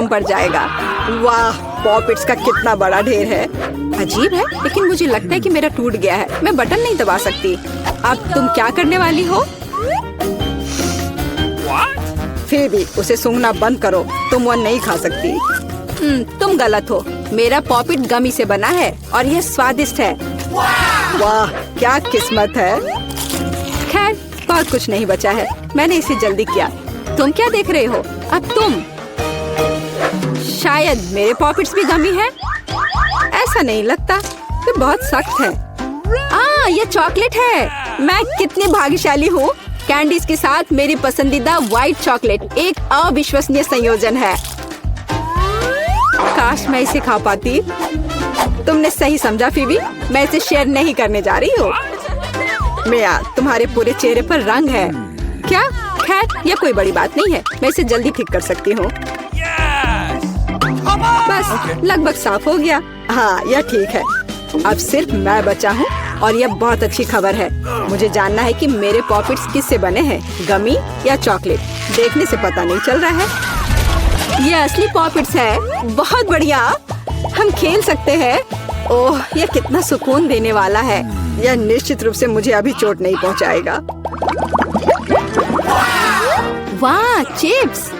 कम पड़ जाएगा। वाह, पॉपिट्स का कितना बड़ा ढेर है। अजीब है, लेकिन मुझे लगता है कि मेरा टूट गया है। मैं बटन नहीं दबा सकती। अब तुम क्या करने वाली हो? फिर भी उसे सूंघना बंद करो, तुम वो नहीं खा सकती। तुम गलत हो। मेरा पॉपिट गमी से बना है और यह स्वादिष्ट है। वाह, क्या किस्मत है। खैर, बहुत कुछ नहीं बचा है। मैंने इसे जल्दी किया। तुम क्या देख रहे हो? अब तुम। शायद मेरे पॉपिट्स भी गमी है। ऐसा नहीं लगता, ये बहुत सख्त है। ये चॉकलेट है। मैं कितनी भाग्यशाली हूँ। कैंडीज के साथ मेरी पसंदीदा व्हाइट चॉकलेट एक अविश्वसनीय संयोजन है। काश मैं इसे खा पाती। तुमने सही समझा फीबी, मैं इसे शेयर नहीं करने जा रही हूँ। मिया, तुम्हारे पूरे चेहरे पर रंग है। क्या? खैर, यह कोई बड़ी बात नहीं है। मैं इसे जल्दी ठीक कर सकती हूँ। बस लगभग साफ हो गया। हाँ, यह ठीक है। अब सिर्फ मैं बचा हूँ और यह बहुत अच्छी खबर है। मुझे जानना है कि मेरे पॉपिट्स किससे बने हैं, गमी या चॉकलेट। देखने से पता नहीं चल रहा है। ये असली पॉपिट्स है। बहुत बढ़िया, हम खेल सकते हैं। ओह, यह कितना सुकून देने वाला है। यह निश्चित रूप से मुझे अभी चोट नहीं पहुंचाएगा। वाह, चिप्स।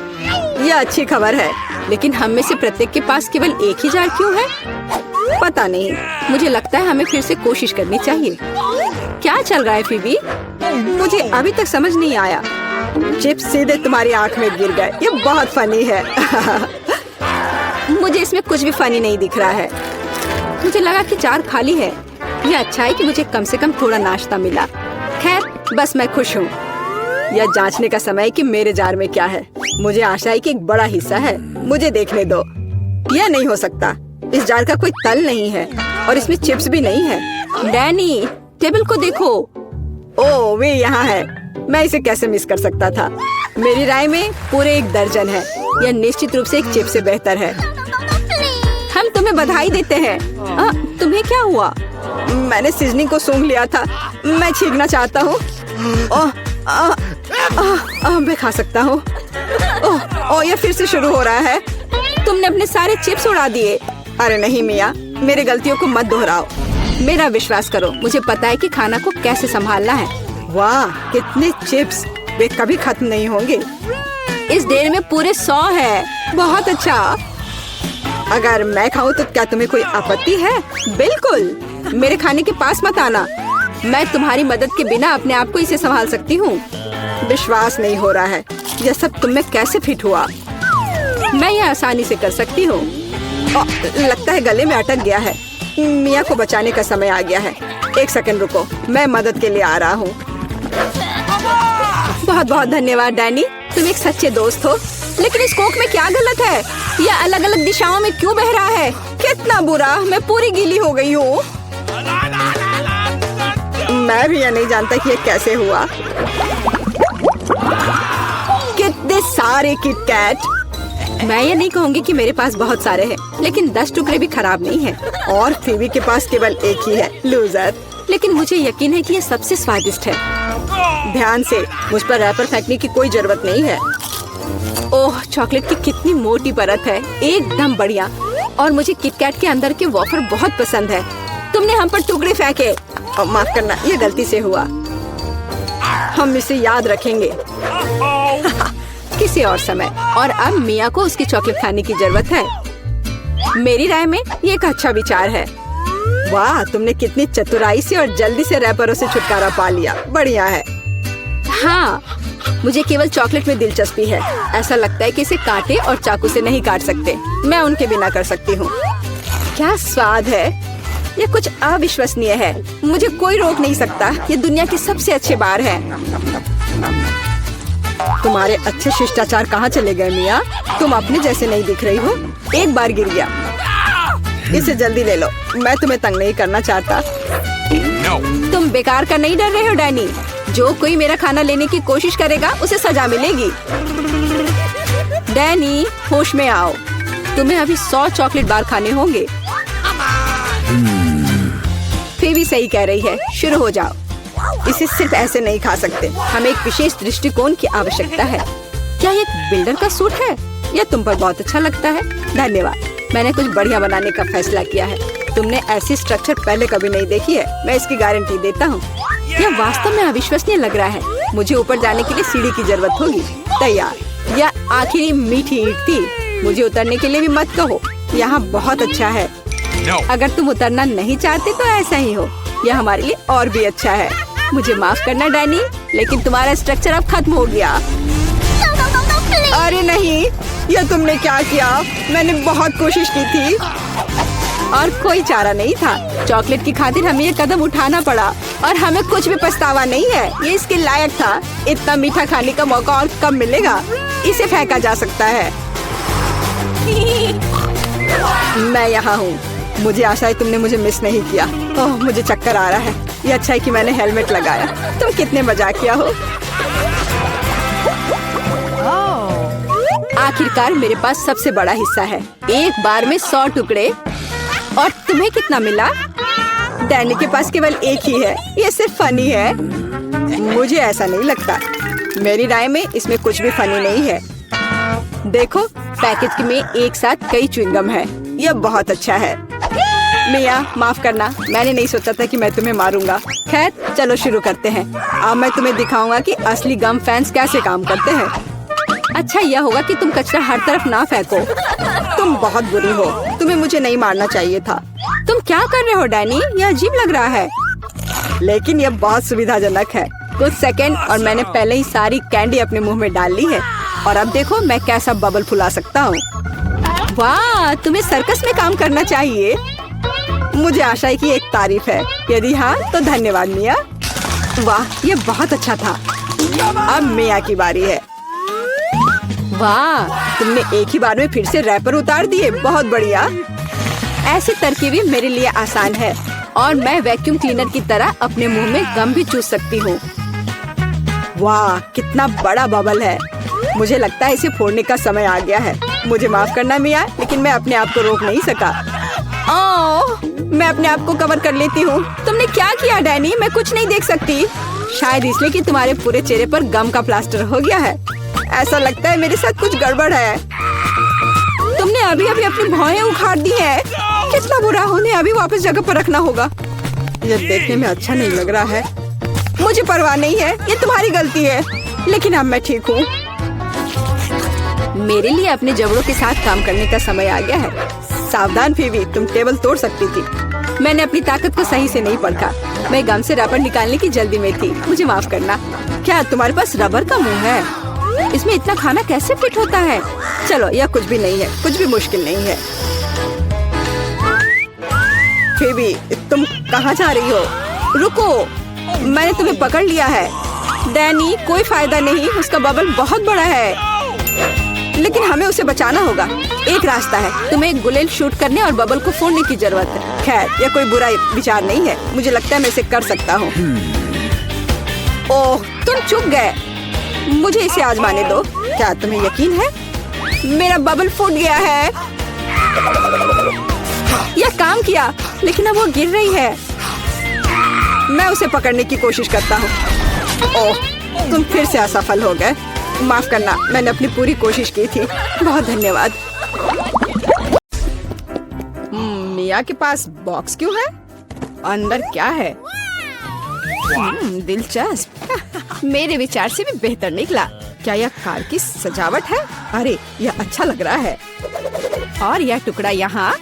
यह अच्छी खबर है, लेकिन हम में से प्रत्येक के पास केवल एक ही जार क्यों है? पता नहीं। मुझे लगता है हमें फिर से कोशिश करनी चाहिए। क्या चल रहा है फीबी? मुझे अभी तक समझ नहीं आया। चिप्स सीधे तुम्हारी आंख में गिर गए। ये बहुत फनी है। मुझे इसमें कुछ भी फनी नहीं दिख रहा है। मुझे लगा कि जार खाली है। ये अच्छा है कि मुझे कम से कम थोड़ा नाश्ता मिला। खैर, बस मैं खुश हूँ। यह जांचने का समय है कि मेरे जार में क्या है। मुझे आशा है कि एक बड़ा हिस्सा है। मुझे देखने दो। यह नहीं हो सकता। इस जार का कोई तल नहीं है और इसमें चिप्स भी नहीं है। डैनी, टेबल को देखो। ओह, वे यहाँ है। मैं इसे कैसे मिस कर सकता था? मेरी राय में पूरे 1 दर्जन है। यह निश्चित रूप से एक चिप्स से बेहतर है। हम तुम्हें बधाई देते हैं। तुम्हें क्या हुआ? मैंने सीजनिंग को सूंघ लिया था। मैं छींकना चाहता हूँ। मैं खा सकता हूँ। ओह, यह फिर से शुरू हो रहा है। तुमने अपने सारे चिप्स उड़ा दिए। अरे नहीं मिया, मेरी गलतियों को मत दोहराओ। मेरा विश्वास करो, मुझे पता है कि खाना को कैसे संभालना है। वाह, कितने चिप्स। वे कभी खत्म नहीं होंगे। इस ढेर में पूरे 100 है। बहुत अच्छा। अगर मैं खाऊं तो क्या तुम्हें कोई आपत्ति है? बिल्कुल। मेरे खाने के पास मत आना। मैं तुम्हारी मदद के बिना अपने आप को इसे संभाल सकती हूँ। विश्वास नहीं हो रहा है। यह सब तुम में कैसे फिट हुआ? मैं यह आसानी से कर सकती हूँ। लगता है गले में अटक गया है। मिया को बचाने का समय आ गया है। 1 सेकंड रुको, मैं मदद के लिए आ रहा हूँ। बहुत बहुत धन्यवाद डैनी, तुम एक सच्चे दोस्त हो। लेकिन इस कोक में क्या गलत है? यह अलग अलग दिशाओं में क्यों बह रहा है? कितना बुरा, मैं पूरी गीली हो गई हूँ। मैं भी यह नहीं जानता कि यह कैसे हुआ। कितने सारे किटकैट। मैं ये नहीं कहूँगी कि मेरे पास बहुत सारे हैं, लेकिन 10 टुकड़े भी खराब नहीं हैं। और फीबी के पास केवल एक ही है, लूजर। लेकिन मुझे यकीन है कि ये सबसे स्वादिष्ट है। ध्यान से, मुझ पर रैपर फेंकने की कोई जरूरत नहीं है। ओह, चॉकलेट की कितनी मोटी परत है। एकदम बढ़िया। और मुझे किटकैट के अंदर के वॉफर बहुत पसंद है। तुमने हम पर टुकड़े फेंके। माफ करना, ये गलती से हुआ। हम इसे याद रखेंगे किसी और समय। और अब मिया को उसकी चॉकलेट खाने की जरूरत है। मेरी राय में ये एक अच्छा विचार है। वाह, तुमने कितनी चतुराई से और जल्दी से रैपरों से छुटकारा पा लिया। बढ़िया है। हाँ, मुझे केवल चॉकलेट में दिलचस्पी है। ऐसा लगता है कि इसे कांटे और चाकू से नहीं काट सकते। मैं उनके बिना कर सकती हूँ। क्या स्वाद है। यह कुछ अविश्वसनीय है। मुझे कोई रोक नहीं सकता। ये दुनिया के सबसे अच्छे बार है। तुम्हारे अच्छे शिष्टाचार कहाँ चले गए मिया? तुम अपने जैसे नहीं दिख रही हो। एक बार गिर गया। इसे जल्दी ले लो, मैं तुम्हें तंग नहीं करना चाहता। तुम बेकार का नहीं डर रहे हो डैनी? जो कोई मेरा खाना लेने की कोशिश करेगा उसे सजा मिलेगी। डैनी, होश में आओ। तुम्हें अभी 100 चॉकलेट बार खाने होंगे। फिर भी सही कह रही है। शुरू हो जाओ। इसे सिर्फ ऐसे नहीं खा सकते। हमें एक विशेष दृष्टिकोण की आवश्यकता है। क्या ये एक बिल्डर का सूट है? यह तुम पर बहुत अच्छा लगता है। धन्यवाद, मैंने कुछ बढ़िया बनाने का फैसला किया है। तुमने ऐसी स्ट्रक्चर पहले कभी नहीं देखी है, मैं इसकी गारंटी देता हूँ। यह वास्तव में अविश्वसनीय लग रहा है। मुझे ऊपर जाने के लिए सीढ़ी की जरूरत होगी। तैयार। यह आखिरी मीठी ईंट थी। मुझे उतरने के लिए भी मत कहो। यहाँ बहुत अच्छा है। अगर तुम उतरना नहीं चाहते तो ऐसा ही हो। यह हमारे लिए और भी अच्छा है। मुझे माफ करना डैनी, लेकिन तुम्हारा स्ट्रक्चर अब खत्म हो गया। अरे नहीं, यह तुमने क्या किया? मैंने बहुत कोशिश की थी और कोई चारा नहीं था। चॉकलेट की खातिर हमें ये कदम उठाना पड़ा और हमें कुछ भी पछतावा नहीं है। ये इसके लायक था। इतना मीठा खाने का मौका और कब मिलेगा? इसे फेंका जा सकता है। मैं यहाँ हूँ। मुझे आशा है तुमने मुझे मिस नहीं किया। ओह, मुझे चक्कर आ रहा है। ये अच्छा है कि मैंने हेलमेट लगाया। तुम कितने मजाकिया हो। आखिरकार मेरे पास सबसे बड़ा हिस्सा है। एक बार में 100 टुकड़े। और तुम्हें कितना मिला? डैनी के पास केवल एक ही है। ये सिर्फ फनी है। मुझे ऐसा नहीं लगता। मेरी राय में इसमें कुछ भी फनी नहीं है। देखो, पैकेज में एक साथ कई च्युइंगम है। यह बहुत अच्छा है। मिया, माफ करना, मैंने नहीं सोचा था कि मैं तुम्हें मारूंगा। खैर, चलो शुरू करते हैं। अब मैं तुम्हें दिखाऊंगा कि असली गम फैंस कैसे काम करते हैं। अच्छा यह होगा कि तुम कचरा हर तरफ ना फेंको। तुम बहुत बुरी हो। तुम्हें मुझे नहीं मारना चाहिए था। तुम क्या कर रहे हो डैनी? यह अजीब लग रहा है। लेकिन यह बहुत सुविधाजनक है। कुछ सेकंड और मैंने पहले ही सारी कैंडी अपने मुंह में डाल ली है। और अब देखो मैं कैसा बबल फुला सकता हूँ। वाह, तुम्हें सर्कस में काम करना चाहिए। मुझे आशा है कि एक तारीफ है। यदि हाँ तो धन्यवाद मिया। वाह, ये बहुत अच्छा था। अब मिया की बारी है। वाह, तुमने एक ही बार में फिर से रैपर उतार दिए। बहुत बढ़िया। ऐसी तरकीबें मेरे लिए आसान है और मैं वैक्यूम क्लीनर की तरह अपने मुंह में गम भी चूस सकती हूँ। वाह, कितना बड़ा बबल है। मुझे लगता है इसे फोड़ने का समय आ गया है। मुझे माफ करना मिया, लेकिन मैं अपने आप को रोक नहीं सका। ओह, मैं अपने आप को कवर कर लेती हूँ। तुमने क्या किया डैनी? मैं कुछ नहीं देख सकती। शायद इसलिए कि तुम्हारे पूरे चेहरे पर गम का प्लास्टर हो गया है। ऐसा लगता है मेरे साथ कुछ गड़बड़ है। तुमने अभी अभी अपनी भौहें उखाड़ दी है। कितना बुरा। उन्हें अभी वापस जगह पर रखना होगा। यह देखने में अच्छा नहीं लग रहा है। मुझे परवाह नहीं है, ये तुम्हारी गलती है। लेकिन अब मैं ठीक हूँ। मेरे लिए अपने जबड़ों के साथ काम करने का समय आ गया है। सावधान फीवी, तुम टेबल तोड़ सकती थी। मैंने अपनी ताकत को सही से नहीं परखा। मैं गम से रबर निकालने की जल्दी में थी। मुझे माफ करना। क्या तुम्हारे पास रबर का मुंह है? इसमें इतना खाना कैसे फिट होता है? चलो, यह कुछ भी नहीं है। कुछ भी मुश्किल नहीं है। फीवी, तुम कहाँ जा रही हो? रुको, मैंने तुम्हें पकड़ लिया है। डैनी, कोई फायदा नहीं। उसका बबल बहुत बड़ा है, लेकिन हमें उसे बचाना होगा। एक रास्ता है। तुम्हें एक गुलेल शूट करने और बबल को फोड़ने की जरूरत है। खैर, यह कोई बुरा विचार नहीं है। मुझे लगता है मैं इसे कर सकता हूँ। ओह, तुम चुप गए। मुझे इसे आजमाने दो। क्या तुम्हें यकीन है? मेरा बबल फूट गया है। यह काम किया, लेकिन अब वो गिर रही है। मैं उसे पकड़ने की कोशिश करता हूँ। ओह, तुम फिर से असफल हो गए। माफ करना, मैंने अपनी पूरी कोशिश की थी। बहुत धन्यवाद। मिया के पास बॉक्स क्यों है? अंदर क्या है? दिलचस्प। मेरे विचार से भी बेहतर निकला। क्या यह कार की सजावट है? अरे, यह अच्छा लग रहा है। और यह टुकड़ा यहाँ।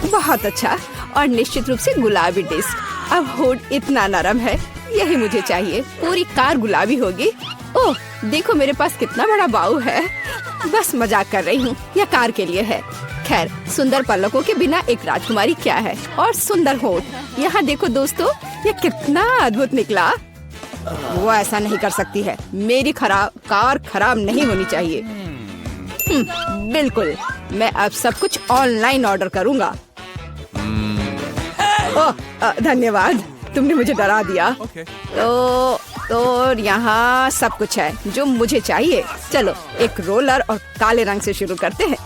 बहुत अच्छा। और निश्चित रूप से गुलाबी डिस्क। अब हुड इतना नरम है। यही मुझे चाहिए। पूरी कार गुलाबी होगी। ओह, देखो मेरे पास कितना बड़ा बाऊ है। बस मजाक कर रही हूँ। यह कार के लिए है। खैर, सुंदर पलकों के बिना एक राजकुमारी क्या है? और सुंदर होठ। यहाँ देखो दोस्तों, यह कितना अद्भुत निकला। वो ऐसा नहीं कर सकती है। मेरी कार खराब नहीं होनी चाहिए। बिल्कुल, मैं अब सब कुछ ऑनलाइन ऑर्डर करूँगा। ओह, धन्यवाद। तुमने मुझे डरा दिया। तो यहाँ सब कुछ है जो मुझे चाहिए। चलो, एक रोलर और काले रंग से शुरू करते हैं।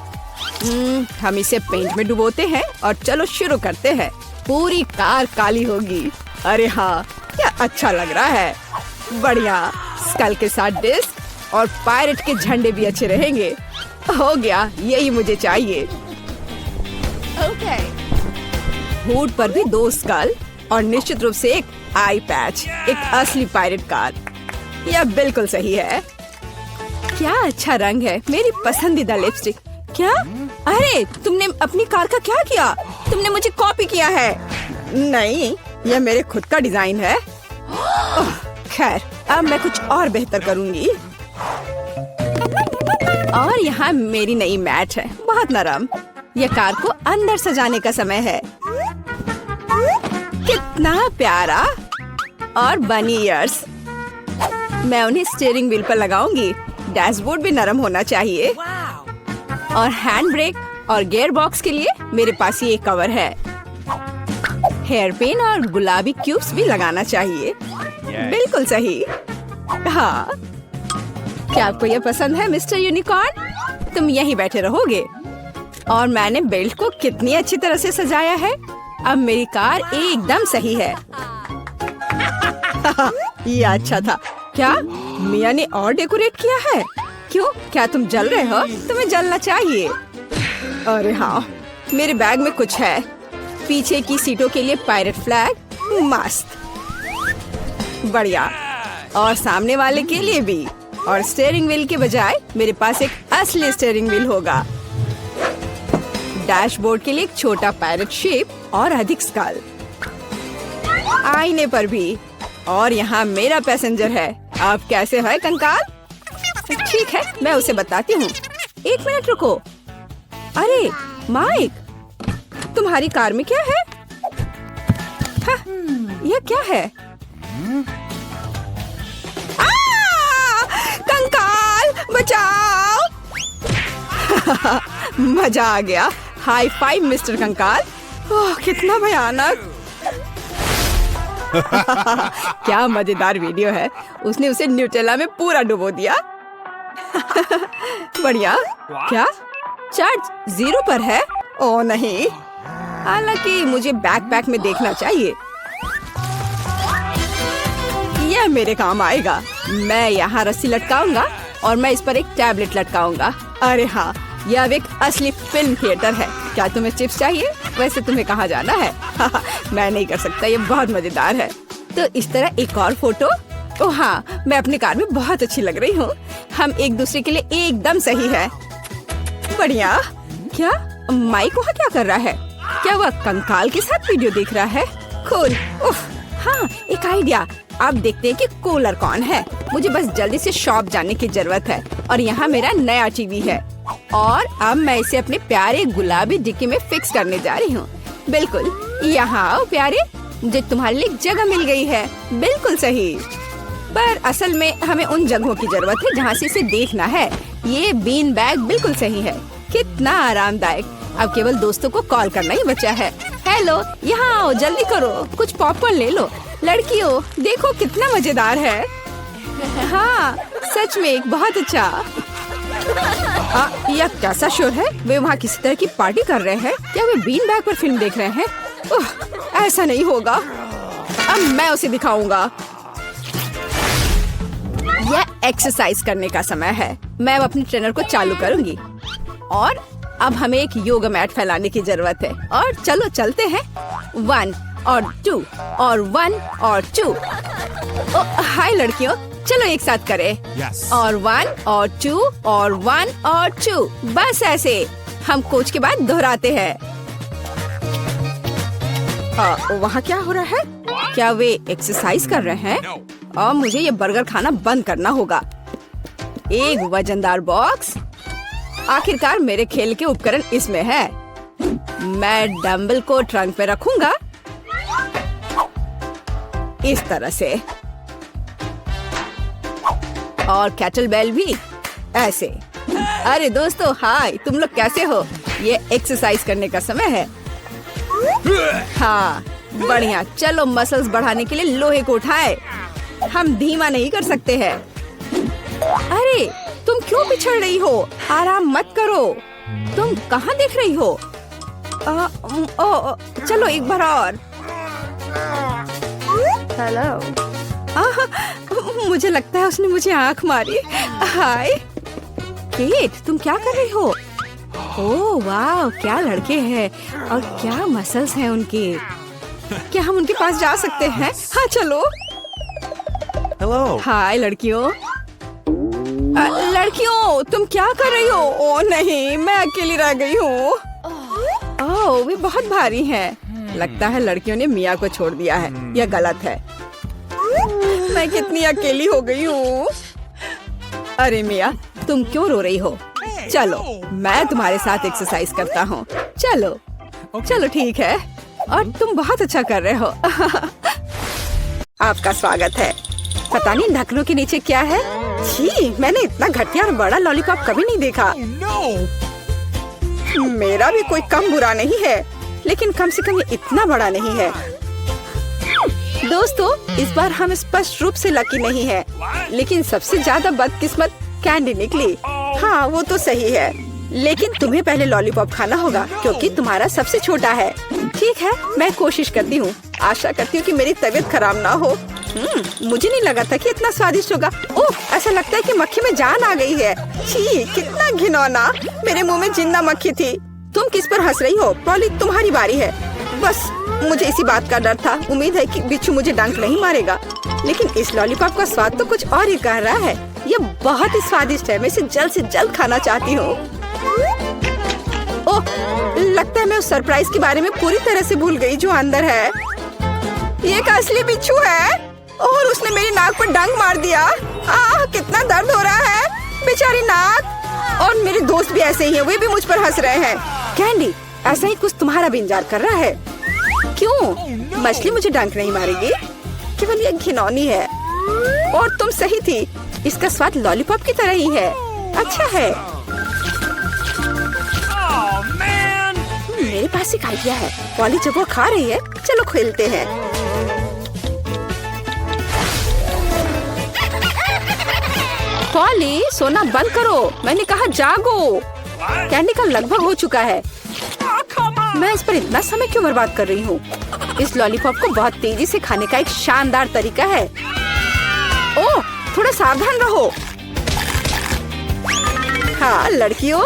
हम इसे पेंट में डुबोते हैं और चलो शुरू करते हैं। पूरी कार काली होगी। अरे हाँ, यह अच्छा लग रहा है। बढ़िया। स्कल के साथ डिस्क और पायरेट के झंडे भी अच्छे रहेंगे। हो गया, यही मुझे चाहिए। हुड पर भी 2 स्कल और निश्चित रूप से एक आई पैच, एक असली पायरेट कार। यह बिल्कुल सही है। क्या अच्छा रंग है, मेरी पसंदीदा लिपस्टिक। क्या? अरे तुमने अपनी कार का क्या किया? तुमने मुझे कॉपी किया है। नहीं, यह मेरे खुद का डिजाइन है। खैर, अब मैं कुछ और बेहतर करूंगी। और यहाँ मेरी नई मैट है, बहुत नरम। यह कार को अंदर सजाने का समय है। कितना प्यारा। और बनी ईयर्स, मैं उन्हें स्टीयरिंग व्हील पर लगाऊंगी। डैशबोर्ड भी नरम होना चाहिए। और हैंड ब्रेक और गियर बॉक्स के लिए मेरे पास ये कवर है। हेयर पिन और गुलाबी क्यूब्स भी लगाना चाहिए। बिल्कुल सही। हाँ, क्या आपको यह पसंद है मिस्टर यूनिकॉर्न? तुम यहीं बैठे रहोगे। और मैंने बेल्ट को कितनी अच्छी तरह से सजाया है। अब मेरी कार एकदम सही है। ये अच्छा था। क्या मिया ने और डेकोरेट किया है? क्यों, क्या तुम जल रहे हो? तुम्हें जलना चाहिए। अरे हाँ, मेरे बैग में कुछ है। पीछे की सीटों के लिए पायरेट फ्लैग, मस्त, बढ़िया। और सामने वाले के लिए भी। और स्टीयरिंग व्हील के बजाय मेरे पास एक असली स्टीयरिंग व्हील होगा। डैशबोर्ड के लिए एक छोटा पायरेट शेप और अधिक स्कल। आईने पर भी। और यहाँ मेरा पैसेंजर है। अब कैसे है कंकाल? ठीक है, मैं उसे बताती हूँ। 1 मिनट रुको। अरे माइक, तुम्हारी कार में क्या है? हाँ, यह क्या है? कंकाल बचाओ। मजा आ गया। हाई फाइव मिस्टर कंकाल। ओह, कितना भयानक। क्या मजेदार वीडियो है। उसने उसे न्यूटेला में पूरा डुबो दिया। बढ़िया। क्या चार्ज 0 पर है? ओह नहीं, हालांकि मुझे बैकपैक में देखना चाहिए। यह मेरे काम आएगा। मैं यहाँ रस्सी लटकाऊंगा और मैं इस पर एक टैबलेट लटकाऊंगा। अरे हाँ, यह अब एक असली फिल्म थिएटर है। क्या तुम्हें चिप्स चाहिए? वैसे तुम्हें कहाँ जाना है? मैं नहीं कर सकता, ये बहुत मजेदार है। तो इस तरह एक और फोटो। ओह हाँ, मैं अपनी कार में बहुत अच्छी लग रही हूँ। हम एक दूसरे के लिए एकदम सही है। बढ़िया। क्या माइक वहाँ क्या कर रहा है? क्या वह कंकाल के साथ वीडियो देख रहा है? कूल। उफ, हाँ, एक आइडिया। अब देखते हैं कि कूलर कौन है। मुझे बस जल्दी से शॉप जाने की जरूरत है। और यहाँ मेरा नया टीवी है। और अब मैं इसे अपने प्यारे गुलाबी डिक्की में फिक्स करने जा रही हूँ। बिल्कुल, यहाँ आओ प्यारे, मुझे तुम्हारे लिए एक जगह मिल गई है। बिल्कुल सही। पर असल में हमें उन जगहों की जरूरत है जहाँ से इसे देखना है। ये बीन बैग बिल्कुल सही है। कितना आरामदायक। अब केवल दोस्तों को कॉल करना ही बचा है। हेलो, यहाँ आओ, जल्दी करो, कुछ पॉपकॉर्न ले लो। लड़कियों, देखो कितना मजेदार है। हाँ, सच में एक बहुत अच्छा। यह कैसा शोर है? वे वहाँ किसी तरह की पार्टी कर रहे हैं। क्या वे बीन बैग पर फिल्म देख रहे हैं? ऐसा नहीं होगा। अब मैं उसे दिखाऊंगा। यह एक्सरसाइज करने का समय है। मैं अब अपनी ट्रेनर को चालू करूंगी। और अब हमें एक योगा मैट फैलाने की जरूरत है। और चलो चलते हैं। 1 और 2 और 1 और 2। हाय लड़कियों, चलो एक साथ करें। और 1 और 2 और 1 और 2। बस ऐसे हम कोच के बाद दोहराते हैं। वहाँ क्या हो रहा है? क्या वे एक्सरसाइज कर रहे हैं? और मुझे ये बर्गर खाना बंद करना होगा। एक वजनदार बॉक्स। आखिरकार मेरे खेल के उपकरण इसमें है। मैं डंबल को ट्रंक पे रखूंगा इस तरह से। और कैटल बेल भी ऐसे। अरे दोस्तों, हाय, तुम लोग कैसे हो? ये एक्सरसाइज करने का समय है। हाँ, बढ़िया। चलो मसल्स बढ़ाने के लिए लोहे को उठाए। हम धीमा नहीं कर सकते हैं। अरे तुम क्यों पिछड़ रही हो? आराम मत करो। तुम कहाँ देख रही हो? चलो एक बार और। हेलो। मुझे लगता है उसने मुझे आंख मारी। हाय। केट, तुम क्या कर रही हो? ओह वाह, क्या लड़के हैं और क्या मसल्स हैं उनके। क्या हम उनके पास जा सकते हैं? हाँ चलो। हेलो। हाय लड़कियों। लड़कियों तुम क्या कर रही हो? ओ नहीं, मैं अकेली रह गई हूँ। ओह वे बहुत भारी हैं। लगता है लड़कियों ने मिया को छोड़ दिया है। यह गलत है। मैं कितनी अकेली हो गई हूँ। अरे मिया, तुम क्यों रो रही हो? चलो मैं तुम्हारे साथ एक्सरसाइज करता हूँ। चलो चलो ठीक है। और तुम बहुत अच्छा कर रहे हो। आपका स्वागत है। पता नहीं ढक्कनों के नीचे क्या है। छी, मैंने इतना घटिया और बड़ा लॉलीपॉप कभी नहीं देखा। मेरा भी कोई कम बुरा नहीं है, लेकिन कम से कम ये इतना बड़ा नहीं है। दोस्तों, इस बार हम स्पष्ट रूप से लकी नहीं है, लेकिन सबसे ज्यादा बदकिस्मत कैंडी निकली। हाँ वो तो सही है, लेकिन तुम्हें पहले लॉलीपॉप खाना होगा क्योंकि तुम्हारा सबसे छोटा है। ठीक है, मैं कोशिश करती हूँ। आशा करती हूँ कि मेरी तबीयत खराब ना हो। मुझे नहीं लगा था कि इतना स्वादिष्ट होगा। ओह, ऐसा लगता है कि मक्खी में जान आ गई है। छी, कितना घिनौना। मेरे मुंह में जिंदा मक्खी थी। तुम किस पर हंस रही हो? पॉली, तुम्हारी बारी है। बस मुझे इसी बात का डर था। उम्मीद है कि बिच्छू मुझे डंक नहीं मारेगा। लेकिन इस लॉलीपॉप का स्वाद तो कुछ और ही कह रहा है। ये बहुत ही स्वादिष्ट है। मैं इसे जल्द से जल्द खाना चाहती हूँ। ओह, लगता है मैं उस सरप्राइज के बारे में पूरी तरह से भूल गई जो अंदर है। ये एक असली बिच्छू है और उसने मेरी नाक पर डंक मार दिया। कितना दर्द हो रहा है, बेचारी नाक। और मेरे दोस्त भी ऐसे ही हैं, वे भी मुझ पर हंस रहे हैं। कैंडी, ऐसा ही कुछ तुम्हारा भी इंतजार कर रहा है। क्यों? मछली मुझे डंक नहीं मारेगी, केवल ये घिनौनी है। और तुम सही थी, इसका स्वाद लॉलीपॉप की तरह ही है। अच्छा है। मेरे पास एक आइडिया है। पॉली जब वो खा रही है, चलो खेलते हैं। पॉली, सोना बंद करो। मैंने कहा जागो। कैंडी का लगभग हो चुका है। मैं इस पर इतना समय क्यों बर्बाद कर रही हूँ? इस लॉलीपॉप को बहुत तेजी से खाने का एक शानदार तरीका है। ओह, थोड़ा सावधान रहो। हाँ लड़कियों,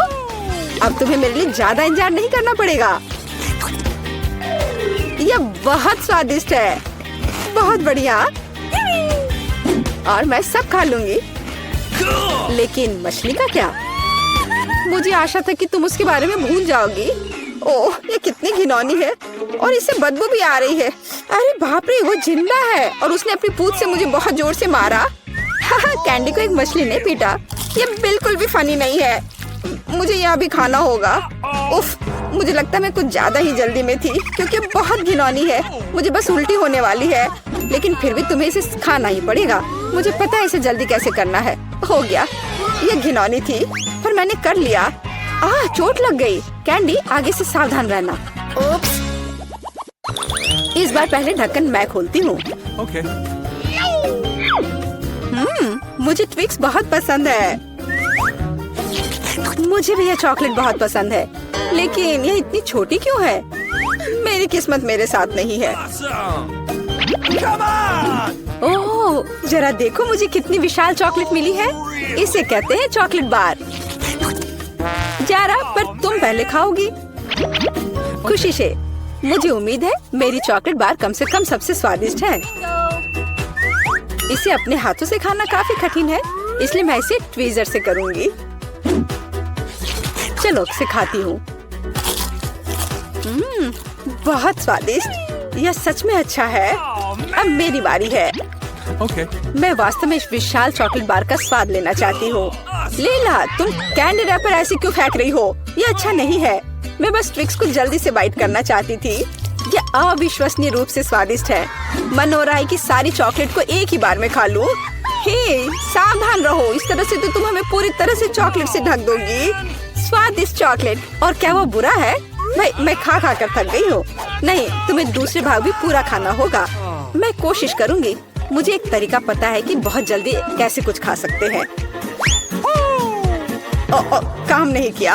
अब तुम्हें मेरे लिए ज्यादा इंतजार नहीं करना पड़ेगा। यह बहुत स्वादिष्ट है, बहुत बढ़िया। और मैं सब खा लूंगी। लेकिन मछली का क्या? मुझे आशा था कि तुम उसके बारे में भूल जाओगी। ओह, ये कितनी घिनौनी है और इससे बदबू भी आ रही है। अरे बाप रे, वो जिंदा है और उसने अपनी पूंछ से मुझे बहुत जोर से मारा। कैंडी को एक मछली ने पीटा। ये बिल्कुल भी फनी नहीं है। मुझे यह भी खाना होगा। उफ, मुझे लगता है मैं कुछ ज्यादा ही जल्दी में थी क्योंकि बहुत घिनौनी है। मुझे बस उल्टी होने वाली है, लेकिन फिर भी तुम्हें इसे खाना ही पड़ेगा। मुझे पता है इसे जल्दी कैसे करना है। हो गया। ये घिनौनी थी पर मैंने कर लिया। चोट लग गई। कैंडी, आगे से सावधान रहना। ओप्स। इस बार पहले ढक्कन मैं खोलती हूँ। Okay. मुझे ट्विक्स बहुत पसंद है। मुझे भी यह चॉकलेट बहुत पसंद है, लेकिन यह इतनी छोटी क्यों है? मेरी किस्मत मेरे साथ नहीं है। Come on! ओह, जरा देखो मुझे कितनी विशाल चॉकलेट मिली है। इसे कहते हैं चॉकलेट बार। जरा, पर तुम पहले खाओगी। खुशी से। मुझे उम्मीद है मेरी चॉकलेट बार कम से कम सबसे स्वादिष्ट है। इसे अपने हाथों से खाना काफी कठिन है, इसलिए मैं इसे ट्वीजर से करूंगी। चलो इसे खाती हूँ। बहुत स्वादिष्ट। यह सच में अच्छा है। अब मेरी बारी है। Okay. मैं वास्तव में इस विशाल चॉकलेट बार का स्वाद लेना चाहती हूँ। लीला, तुम कैंडी रैपर ऐसे क्यों फेंक रही हो? ये अच्छा नहीं है। मैं बस ट्विक्स को जल्दी से बाइट करना चाहती थी। ये अविश्वसनीय रूप से स्वादिष्ट है। मन हो रहा है कि सारी चॉकलेट को एक ही बार में खा लूं। हे, सावधान रहो, इस तरह से तो तुम हमें पूरी तरह से चॉकलेट से ढक दोगी। स्वादिष्ट चॉकलेट। और क्या वो बुरा है? मैं खा खा कर थक गई हूँ। नहीं, तुम्हें दूसरे भाग भी पूरा खाना होगा। मैं कोशिश करूँगी। मुझे एक तरीका पता है कि बहुत जल्दी कैसे कुछ खा सकते हैं। काम नहीं किया।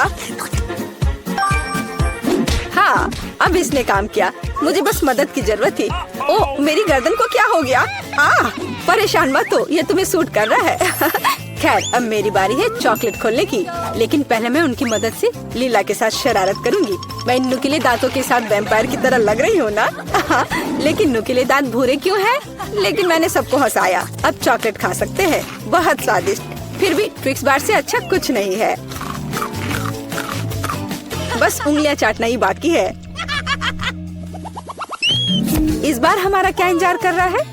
हाँ, अब इसने काम किया। मुझे बस मदद की जरूरत थी। ओह, मेरी गर्दन को क्या हो गया? परेशान मत हो, ये तुम्हें सूट कर रहा है। खैर अब मेरी बारी है चॉकलेट खोलने की, लेकिन पहले मैं उनकी मदद से लीला के साथ शरारत करूंगी। मैं इन नुकीले दांतों के साथ वैम्पायर की तरह लग रही हूँ ना? लेकिन नुकीले दांत भूरे क्यों हैं? लेकिन मैंने सबको हंसाया। अब चॉकलेट खा सकते हैं, बहुत स्वादिष्ट। फिर भी ट्विक्स बार से अच्छा कुछ नहीं है। बस उंगलियां चाटना ही बाकी है। इस बार हमारा क्या इंतजार कर रहा है?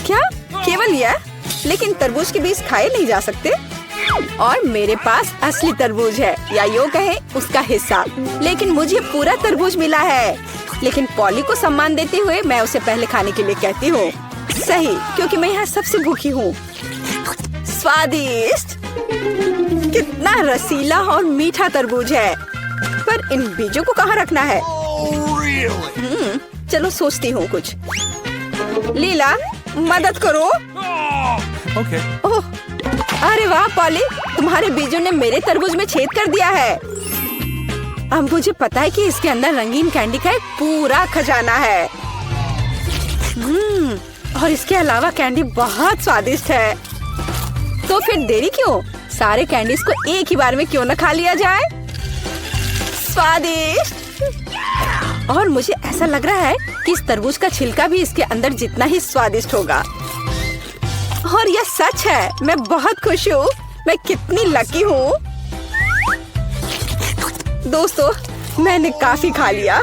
क्या केवल यह? लेकिन तरबूज के बीज खाए नहीं जा सकते और मेरे पास असली तरबूज है, या यूं कहें उसका हिस्सा। लेकिन मुझे पूरा तरबूज मिला है। लेकिन पॉली को सम्मान देते हुए मैं उसे पहले खाने के लिए कहती हूँ। सही, क्योंकि मैं यहाँ सबसे भूखी हूँ। स्वादिष्ट, कितना रसीला और मीठा तरबूज है। पर इन बीजों को कहाँ रखना है? Really? चलो सोचती हूँ कुछ। लीला मदद करो। Okay. ओह, अरे वाह पॉली, तुम्हारे बीजों ने मेरे तरबूज में छेद कर दिया है। अब मुझे पता है कि इसके अंदर रंगीन कैंडी का एक पूरा खजाना है। और इसके अलावा कैंडी बहुत स्वादिष्ट है। तो फिर देरी क्यों? सारे कैंडीज को एक ही बार में क्यों न खा लिया जाए? स्वादिष्ट। और मुझे ऐसा लग रहा है कि इस तरबूज का छिलका भी इसके अंदर जितना ही स्वादिष्ट होगा। और यह सच है। मैं बहुत खुश हूँ। मैं कितनी लकी हूँ। दोस्तों, मैंने काफी खा लिया।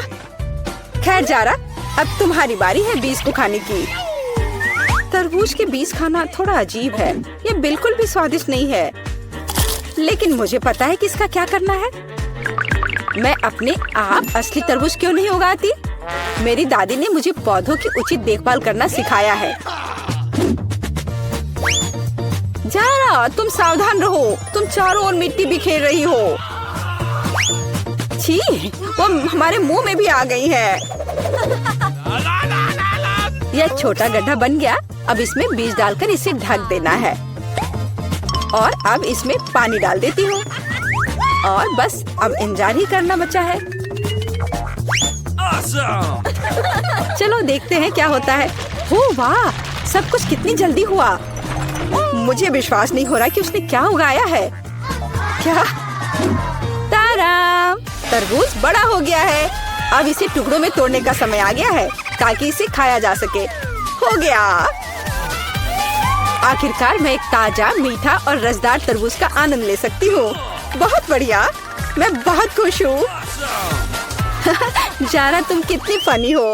खैर जारा, अब तुम्हारी बारी है बीज को खाने की। तरबूज के बीज खाना थोड़ा अजीब है। ये बिल्कुल भी स्वादिष्ट नहीं है। लेकिन मुझे पता है कि इसका क्या करना है। मैं अपने आप असली तरबूज क्यों नहीं उगाती? मेरी दादी ने मुझे पौधों की उचित देखभाल करना सिखाया है। जारा, तुम सावधान रहो। तुम चारों ओर मिट्टी बिखेर रही हो। छी, वो हमारे मुंह में भी आ गई है। यह छोटा गड्ढा बन गया। अब इसमें बीज डालकर इसे ढक देना है। और अब इसमें पानी डाल देती हूँ। और बस अब इंतजार ही करना बचा है। Awesome. चलो देखते हैं क्या होता है। हो वाह, सब कुछ कितनी जल्दी हुआ। मुझे विश्वास नहीं हो रहा कि उसने क्या उगाया है। क्या? ताराम, तरबूज बड़ा हो गया है। अब इसे टुकड़ों में तोड़ने का समय आ गया है ताकि इसे खाया जा सके। हो गया। आखिरकार मैं एक ताजा, मीठा और रसदार तरबूज का आनंद ले सकती हूँ। बहुत बढ़िया, मैं बहुत खुश हूँ। जारा, तुम कितनी फनी हो।